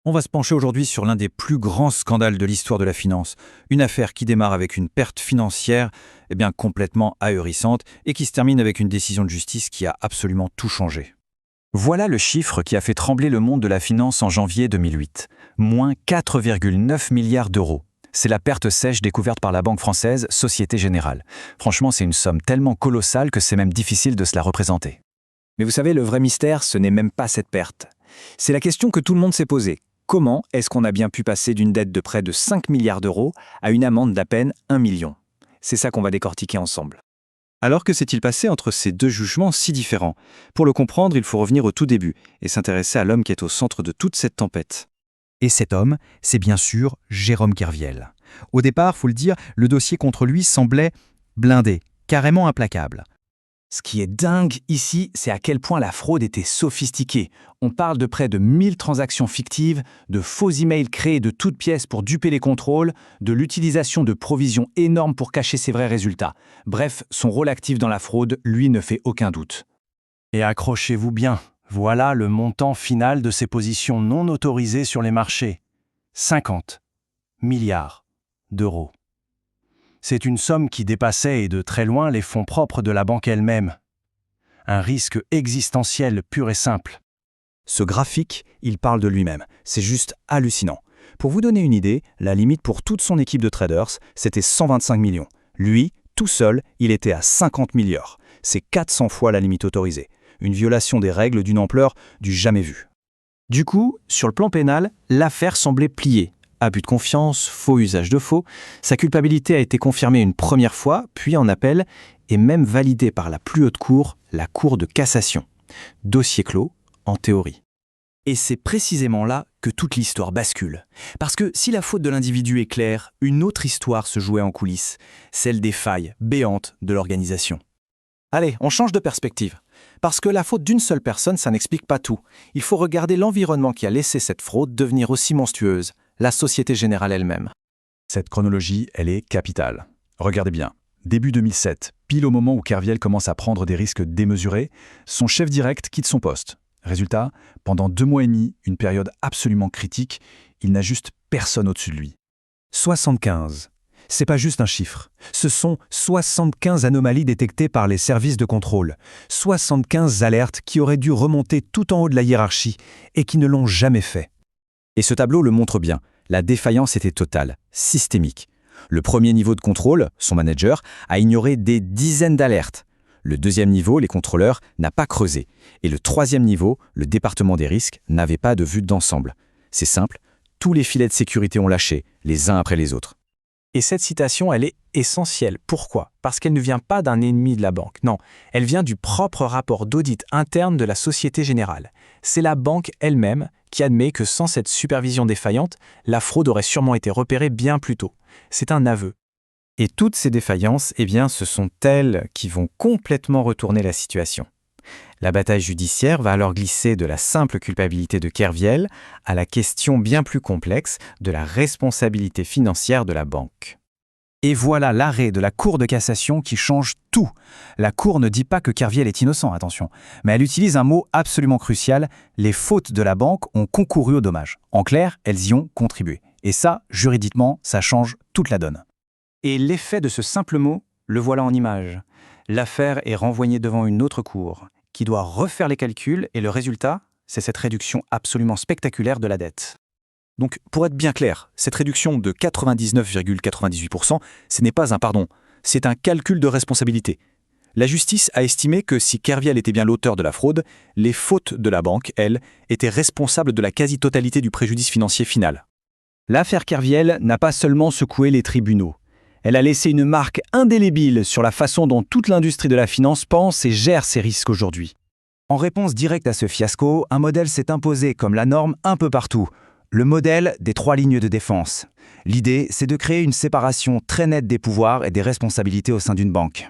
On va se pencher aujourd'hui sur l'un des plus grands scandales de l'histoire de la finance. Une affaire qui démarre avec une perte financière complètement ahurissante et qui se termine avec une décision de justice qui a absolument tout changé. Voilà le chiffre qui a fait trembler le monde de la finance en janvier 2008. Moins 4,9 milliards d'euros. C'est la perte sèche découverte par la banque française Société Générale. Franchement, c'est une somme tellement colossale que c'est même difficile de se la représenter. Mais vous savez, le vrai mystère, ce n'est même pas cette perte. C'est la question que tout le monde s'est posée. Comment est-ce qu'on a bien pu passer d'une dette de près de 5 milliards d'euros à une amende d'à peine 1 million? C'est ça qu'on va décortiquer ensemble. Alors que s'est-il passé entre ces deux jugements si différents? Pour le comprendre, il faut revenir au tout début et s'intéresser à l'homme qui est au centre de toute cette tempête. Et cet homme, c'est bien sûr Jérôme Kerviel. Au départ, faut le dire, le dossier contre lui semblait blindé, carrément implacable. Ce qui est dingue ici, c'est à quel point la fraude était sophistiquée. On parle de près de 1000 transactions fictives, de faux emails créés de toutes pièces pour duper les contrôles, de l'utilisation de provisions énormes pour cacher ses vrais résultats. Bref, son rôle actif dans la fraude, lui, ne fait aucun doute. Et accrochez-vous bien, voilà le montant final de ces positions non autorisées sur les marchés. 50 milliards d'euros. C'est une somme qui dépassait et de très loin les fonds propres de la banque elle-même. Un risque existentiel pur et simple. Ce graphique, il parle de lui-même. C'est juste hallucinant. Pour vous donner une idée, la limite pour toute son équipe de traders, c'était 125 millions. Lui, tout seul, il était à 50 milliards. C'est 400 fois la limite autorisée. Une violation des règles d'une ampleur du jamais vu. Du coup, sur le plan pénal, l'affaire semblait pliée. Abus de confiance, faux usage de faux, sa culpabilité a été confirmée une première fois, puis en appel, et même validée par la plus haute cour, la Cour de cassation. Dossier clos, en théorie. Et c'est précisément là que toute l'histoire bascule. Parce que si la faute de l'individu est claire, une autre histoire se jouait en coulisses, celle des failles béantes de l'organisation. Allez, on change de perspective. Parce que la faute d'une seule personne, ça n'explique pas tout. Il faut regarder l'environnement qui a laissé cette fraude devenir aussi monstrueuse. La Société Générale elle-même. Cette chronologie, elle est capitale. Regardez bien. Début 2007, pile au moment où Kerviel commence à prendre des risques démesurés, son chef direct quitte son poste. Résultat, pendant 2 mois et demi, une période absolument critique, il n'a juste personne au-dessus de lui. 75. C'est pas juste un chiffre. Ce sont 75 anomalies détectées par les services de contrôle. 75 alertes qui auraient dû remonter tout en haut de la hiérarchie et qui ne l'ont jamais fait. Et ce tableau le montre bien. La défaillance était totale, systémique. Le premier niveau de contrôle, son manager, a ignoré des dizaines d'alertes. Le deuxième niveau, les contrôleurs, n'a pas creusé. Et le troisième niveau, le département des risques, n'avait pas de vue d'ensemble. C'est simple, tous les filets de sécurité ont lâché, les uns après les autres. Et cette citation, elle est essentielle. Pourquoi? Parce qu'elle ne vient pas d'un ennemi de la banque. Non, elle vient du propre rapport d'audit interne de la Société Générale. C'est la banque elle-même qui admet que sans cette supervision défaillante, la fraude aurait sûrement été repérée bien plus tôt. C'est un aveu. Et toutes ces défaillances, ce sont elles qui vont complètement retourner la situation. La bataille judiciaire va alors glisser de la simple culpabilité de Kerviel à la question bien plus complexe de la responsabilité financière de la banque. Et voilà l'arrêt de la Cour de cassation qui change tout. La Cour ne dit pas que Kerviel est innocent, attention, mais elle utilise un mot absolument crucial, les fautes de la banque ont concouru au dommage. En clair, elles y ont contribué. Et ça, juridiquement, ça change toute la donne. Et l'effet de ce simple mot, le voilà en image. L'affaire est renvoyée devant une autre cour, qui doit refaire les calculs, et le résultat, c'est cette réduction absolument spectaculaire de la dette. Donc, pour être bien clair, cette réduction de 99,98%, ce n'est pas un pardon, c'est un calcul de responsabilité. La justice a estimé que si Kerviel était bien l'auteur de la fraude, les fautes de la banque, elles, étaient responsables de la quasi-totalité du préjudice financier final. L'affaire Kerviel n'a pas seulement secoué les tribunaux. Elle a laissé une marque indélébile sur la façon dont toute l'industrie de la finance pense et gère ses risques aujourd'hui. En réponse directe à ce fiasco, un modèle s'est imposé comme la norme un peu partout. Le modèle des 3 lignes de défense. L'idée, c'est de créer une séparation très nette des pouvoirs et des responsabilités au sein d'une banque.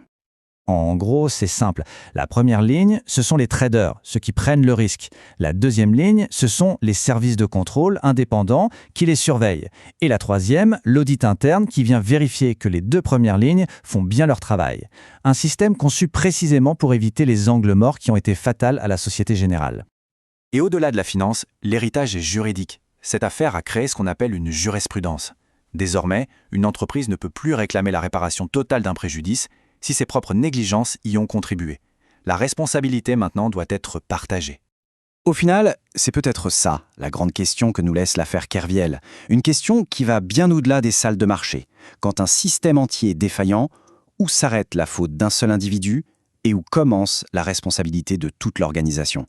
En gros, c'est simple. La première ligne, ce sont les traders, ceux qui prennent le risque. La deuxième ligne, ce sont les services de contrôle indépendants qui les surveillent. Et la troisième, l'audit interne qui vient vérifier que les 2 premières lignes font bien leur travail. Un système conçu précisément pour éviter les angles morts qui ont été fatals à la Société Générale. Et au-delà de la finance, l'héritage est juridique. Cette affaire a créé ce qu'on appelle une jurisprudence. Désormais, une entreprise ne peut plus réclamer la réparation totale d'un préjudice si ses propres négligences y ont contribué. La responsabilité maintenant doit être partagée. Au final, c'est peut-être ça, la grande question que nous laisse l'affaire Kerviel. Une question qui va bien au-delà des salles de marché. Quand un système entier est défaillant, où s'arrête la faute d'un seul individu et où commence la responsabilité de toute l'organisation ?